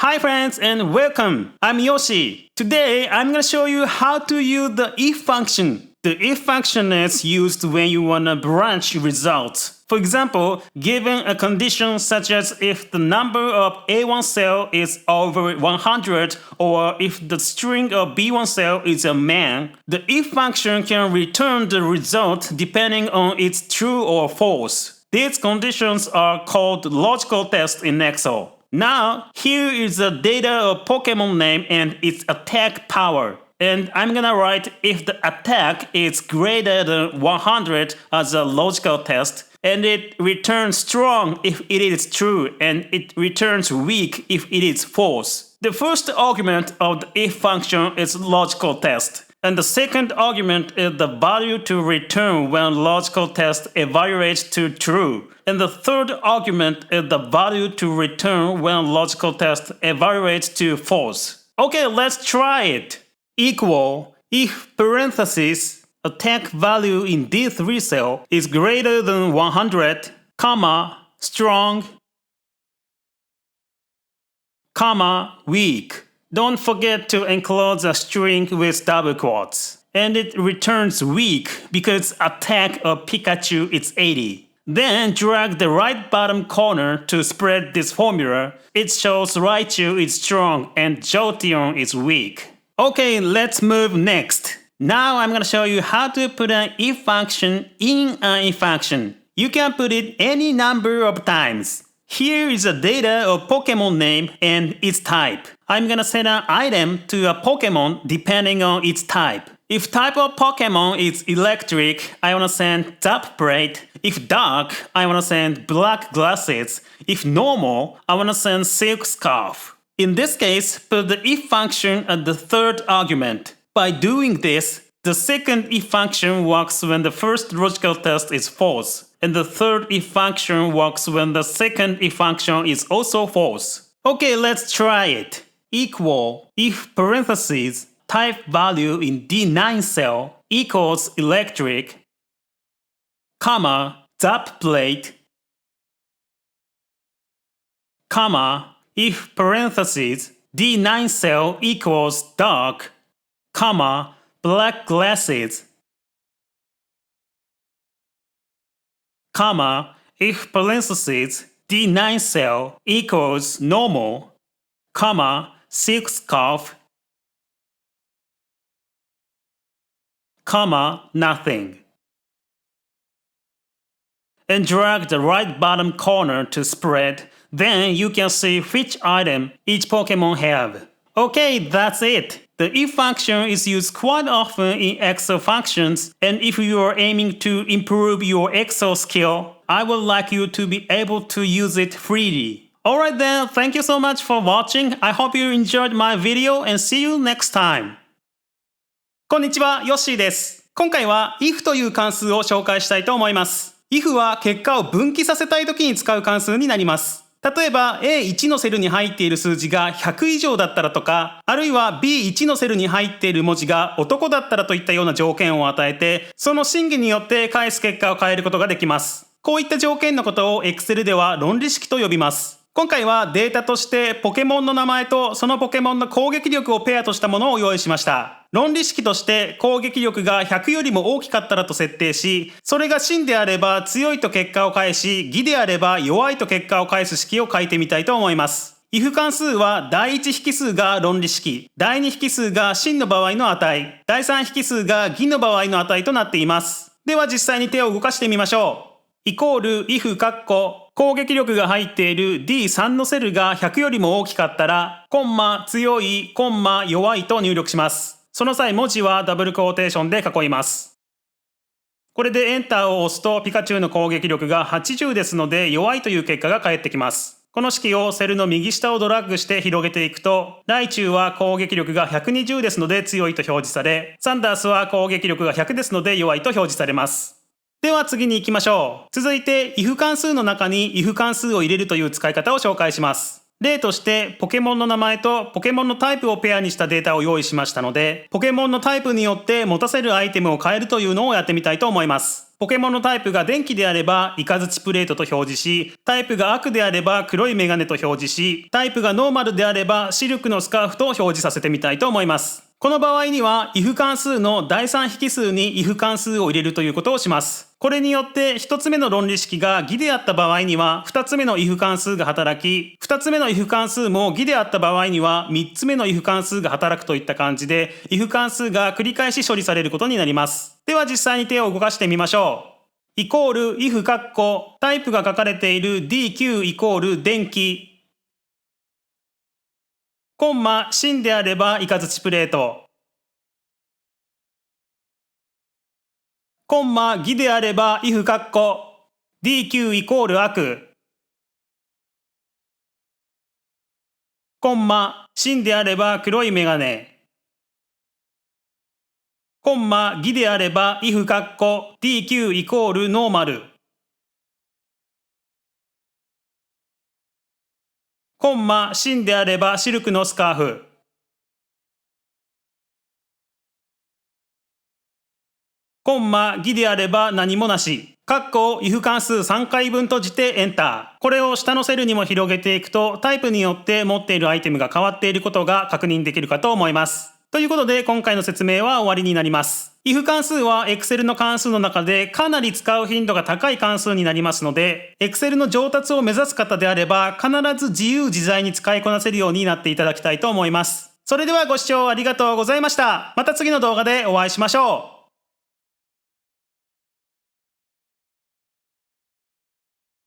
Hi friends and welcome! I'm Yoshi. Today I'm going to show you how to use the if function. The if function is used when you want to branch results. For example, given a condition such as if the number of A1 cell is over 100 or if the string of B1 cell is a man, the if function can return the result depending on its true or false. These conditions are called logical tests in Excel. Now, here is the data of Pokemon name and its attack power. And I'm gonna write if the attack is greater than 100 as a logical test, and it returns strong if it is true, and it returns weak if it is false. The first argument of the if function is logical test. And the second argument is the value to return when logical test evaluates to true. And the third argument is the value to return when logical test evaluates to false. Okay, let's try it. Equal if parenthesis attack value in D3 cell is greater than 100, comma, strong, comma, weak. Don't forget to enclose a string with double quotes. And it returns weak because attack of Pikachu is 80. Then drag the right bottom corner to spread this formula. It shows Raichu is strong and Jolteon is weak. Okay, let's move next. Now I'm gonna show you how to put an if function in an if function. You can put it any number of times. Here is the data of Pokemon name and its type. I'm gonna set an item to a Pokemon depending on its type. If type of Pokemon is electric, I wanna send Zap Plate. If dark, I wanna send black glasses. If normal, I wanna send silk scarf. In this case, put the if function at the third argument. By doing this, the second if function works when the first logical test is false, and the third if function works when the second if function is also false. Okay, let's try it. Equal if parentheses type value in D9 cell equals electric, comma, Zap Plate, comma, if parentheses D9 cell equals dark, comma, black glasses, comma, if parentheses D9 cell equals normal, comma, silk scarf, comma, nothing. And drag the right bottom corner to spread, then you can see which item each Pokemon have. Okay, that's it. The if function is used quite often in Excel functions, and if you are aiming to improve your Excel skill, I would like you to be able to use it freely. Alright then, thank you so much for watching. I hope you enjoyed my video and see you next time. こんにちは、ヨッシーです。今回は if という関数を紹介したいと思います。if は結果を分岐させたいときに使う関数になります。例えば A1 のセルに入っている数字が100以上だったらとか、あるいは B1 のセルに入っている文字が男だったらといったような条件を与えて、その真偽によって返す結果を変えることができます。こういった条件のことを Excel では論理式と呼びます。今回はデータとしてポケモンの名前とそのポケモンの攻撃力をペアとしたものを用意しました。論理式として攻撃力が100よりも大きかったらと設定し、それが真であれば強いと結果を返し、偽であれば弱いと結果を返す式を書いてみたいと思います。if 関数は第1引数が論理式、第2引数が真の場合の値、第3引数が偽の場合の値となっています。では実際に手を動かしてみましょう。イコール if 攻撃力が入っている D3 のセルが100よりも大きかったら、コンマ強い、コンマ弱いと入力します。その際文字はダブルクォーテーションで囲います。これでエンターを押すとピカチュウの攻撃力が80ですので弱いという結果が返ってきます。この式をセルの右下をドラッグして広げていくと、ライチュウは攻撃力が120ですので強いと表示され、サンダースは攻撃力が100ですので弱いと表示されます。では次に行きましょう。続いて if 関数の中に if 関数を入れるという使い方を紹介します。例としてポケモンの名前とポケモンのタイプをペアにしたデータを用意しましたので、ポケモンのタイプによって持たせるアイテムを変えるというのをやってみたいと思います。ポケモンのタイプが電気であればイカズチプレートと表示し、タイプが悪であれば黒いメガネと表示し、タイプがノーマルであればシルクのスカーフと表示させてみたいと思います。この場合には if 関数の第3引数に if 関数を入れるということをします。これによって1つ目の論理式が偽であった場合には2つ目の if 関数が働き、2つ目の if 関数も偽であった場合には3つ目の if 関数が働くといった感じで if 関数が繰り返し処理されることになります。では実際に手を動かしてみましょう。イコール if カッコタイプが書かれている DQ イコール電気コンマ真であればイカズチプレートコンマ偽であれば if カッコ DQ イコール悪コンマ真であれば黒いメガネコンマ偽であれば if カッコ DQ イコールノーマルコンマ真であればシルクのスカーフコンマ偽であれば何もなしカッコ if 関数3回分閉じてエンター。これを下のセルにも広げていくとタイプによって持っているアイテムが変わっていることが確認できるかと思います。ということで今回の説明は終わりになります。if 関数は Excel の関数の中でかなり使う頻度が高い関数になりますので Excel の上達を目指す方であれば必ず自由自在に使いこなせるようになっていただきたいと思います。それではご視聴ありがとうございました。また次の動画でお会いしましょう。